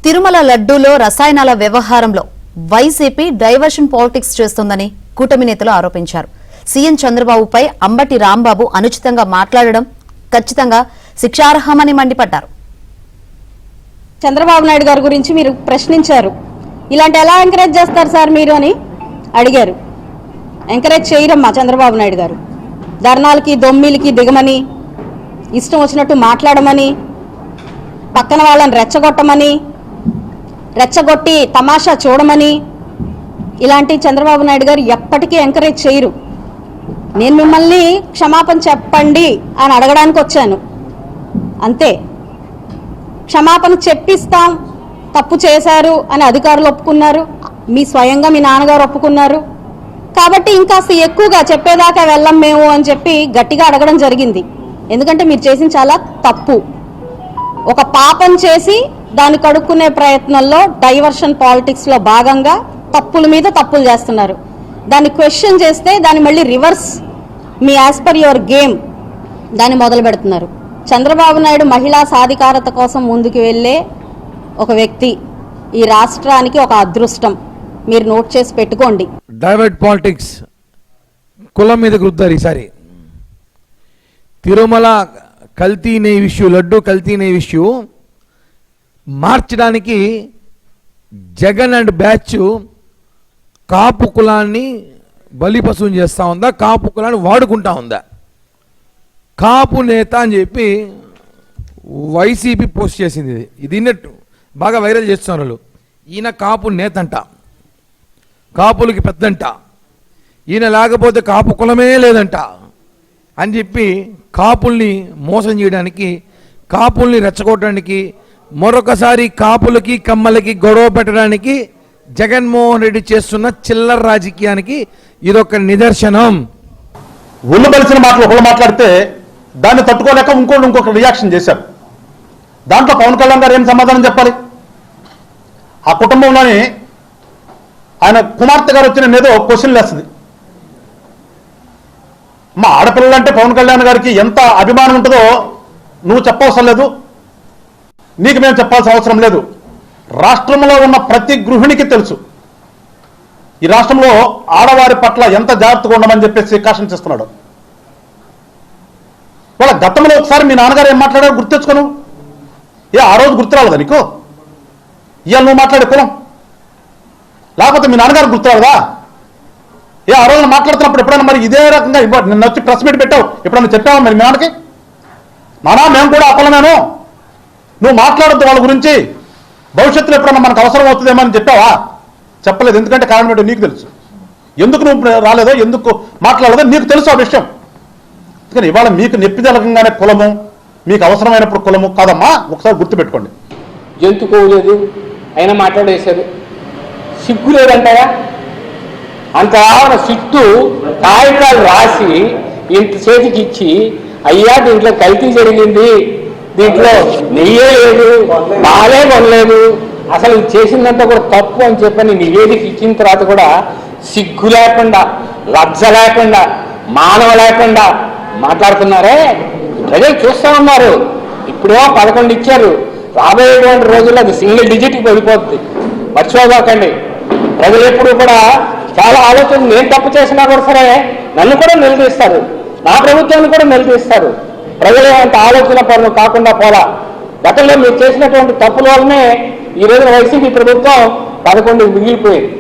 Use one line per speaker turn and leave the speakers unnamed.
తిరుమల లడ్డూలో రసాయనాల వ్యవహారంలో వైసీపీ డైవర్షన్ పాలిటిక్స్ చేస్తోందని కూటమి నేతలు ఆరోపించారు. సీఎం చంద్రబాబుపై అంబటి రాంబాబు అనుచితంగా మాట్లాడడం ఖచ్చితంగా శిక్షార్హమని మండిపడ్డారు.
చంద్రబాబు నాయుడు గారి గురించి మీరు ప్రశ్నించారు. ఇలాంటి ఎలా ఎంకరేజ్ చేస్తారు సార్ మీరు అని అడిగారు. ఎంకరేజ్ చేయరమ్మా చంద్రబాబు నాయుడు గారు. ధర్నాలకి దొమ్మిలకి దిగమని, ఇష్టం వచ్చినట్టు మాట్లాడమని, పక్కన వాళ్ళని రెచ్చగొట్టి తమాషా చూడమని ఇలాంటి చంద్రబాబు నాయుడు గారు ఎప్పటికీ ఎంకరేజ్ చేయరు. నేను మిమ్మల్ని క్షమాపణ చెప్పండి అని అడగడానికి వచ్చాను అంతే. క్షమాపణ చెప్పిస్తాం, తప్పు చేశారు అని అధికారులు ఒప్పుకున్నారు, మీ స్వయంగా మీ నాన్నగారు ఒప్పుకున్నారు. కాబట్టి ఇంకా ఎక్కువగా చెప్పేదాకా వెళ్ళం మేము అని చెప్పి గట్టిగా అడగడం జరిగింది. ఎందుకంటే మీరు చేసిన చాలా తప్పు. ఒక పాపం చేసి దాన్ని కడుక్కునే ప్రయత్నంలో డైవర్షన్ పాలిటిక్స్లో భాగంగా తప్పుల మీద తప్పులు చేస్తున్నారు. దాన్ని క్వశ్చన్ చేస్తే దాన్ని మళ్ళీ reverse me as per your game దాన్ని మొదలు పెడుతున్నారు. చంద్రబాబు నాయుడు మహిళా సాధికారత కోసం ముందుకు వెళ్ళే ఒక వ్యక్తి. ఈ రాష్ట్రానికి ఒక అదృష్టం, మీరు నోట్ చేసి పెట్టుకోండి.
డైవర్ట్ పాలిటిక్స్ కులం మీద గుర్తారు. ఈసారి తిరుమల కల్తీ నెయ్యి ఇష్యూ, లడ్డు కల్తీ నెయ్యి ఇష్యూ మార్చడానికి జగన్ అండ్ బ్యాచ్ కాపు కులాన్ని బలిపశువుని చేస్తూ ఉందా, కాపు కులాన్ని వాడుకుంటా ఉందా? కాపు నేత అని చెప్పి వైసీపీ పోస్ట్ చేసింది. ఇది బాగా వైరల్ చేస్తున్నారు వాళ్ళు. ఈయన కాపు నేతంట, కాపులకి పెద్దంట, ఈయన లేకపోతే కాపు కులమే లేదంట అని చెప్పి కాపుల్ని మోసం చేయడానికి, కాపుల్ని రెచ్చగొట్టడానికి, మరొకసారి కాపులకి కమ్మలకి గొడవ పెట్టడానికి జగన్మోహన్ రెడ్డి చేస్తున్న చిల్లర రాజకీయానికి ఇదొక నిదర్శనం.
ఒళ్ళు బలిసిన మాటలు ఒకళ్ళు మాట్లాడితే దాన్ని తట్టుకోలేక ఇంకొక రియాక్షన్ చేశారు. దాంట్లో పవన్ కళ్యాణ్ గారు ఏం సమాధానం చెప్పాలి? ఆ కుటుంబంలోని ఆయన కుమార్తె గారు వచ్చిన ఏదో క్వశ్చన్ వేస్తుంది. మా ఆడపిల్లలంటే పవన్ కళ్యాణ్ గారికి ఎంత అభిమానం ఉంటుందో నువ్వు చెప్పవసరం లేదు, నీకు మేము చెప్పాల్సిన అవసరం లేదు. రాష్ట్రంలో ఉన్న ప్రతి గృహిణికి తెలుసు ఈ రాష్ట్రంలో ఆడవారి పట్ల ఎంత జాగ్రత్తగా ఉండమని చెప్పేసి కాషన్ చేస్తున్నాడు. వాళ్ళ గతంలో ఒకసారి మీ నాన్నగారు ఏం మాట్లాడారు గుర్తు తెచ్చుకోను. ఆ రోజు గుర్తు రాలేదా నీకు? ఇవాళ నువ్వు మాట్లాడే కులం లేకపోతే మీ నాన్నగారు గుర్తు రాలేదా? ఆ రోజు మాట్లాడుతున్నప్పుడు ఎప్పుడైనా మరి ఇదే రకంగా నిన్న వచ్చి ప్రెస్ మీట్ పెట్టావు, ఎప్పుడైనా చెప్పావా మరి మీ నాన్నకి? నానా మేము కూడా ఆ కులమేను, నువ్వు మాట్లాడద్దు వాళ్ళ గురించి, భవిష్యత్తులో ఎప్పుడన్నా మనకు అవసరం అవుతుందేమో అని చెప్పావా? చెప్పలేదు. ఎందుకంటే కారణం ఏంటో నీకు తెలుసు. ఎందుకు నువ్వు రాలేదో, ఎందుకు మాట్లాడలేదో నీకు తెలుసు ఆ విషయం. అందుకని ఇవాళ మీకు నెప్పిదలకంగానే కులము, మీకు అవసరమైనప్పుడు కులము కాదమ్మా, ఒకసారి గుర్తుపెట్టుకోండి.
జంతుకోలేదు అయినా మాట్లాడేశారు. సిగ్గు లేదంటాయా? అంత సిట్టు కాగితాలు రాసి ఇంత చేతికి ఇచ్చి, అయ్యా దీంట్లో కల్తీ జరిగింది, దీంట్లో నెయ్యే లేదు, పాలే కొనలేదు, అసలు చేసిందంతా కూడా తప్పు అని చెప్పని నివేదిక ఇచ్చిన తర్వాత కూడా సిగ్గు లేకుండా, లజ్జ లేకుండా, మానవ లేకుండా మాట్లాడుతున్నారే. ప్రజలు చూస్తూ ఉన్నారు. ఇప్పుడేమో 11 ఇచ్చారు, రాబోయేటువంటి రోజుల్లో అది సింగిల్ డిజిట్కి పడిపోతుంది. మర్చిపోబాకండి. ప్రజలు ఎప్పుడు కూడా చాలా ఆలోచన, నేను తప్పు చేసినా కూడా సరే నన్ను కూడా నిలదీస్తారు, నా ప్రభుత్వాన్ని కూడా నిలదీస్తారు. ప్రజలు అంత ఆలోచన పనులు కాకుండా పోలా. గతంలో మీరు చేసినటువంటి తప్పుల వల్లనే ఈ రోజున వైసీపీ ప్రభుత్వం 11 మిగిలిపోయింది.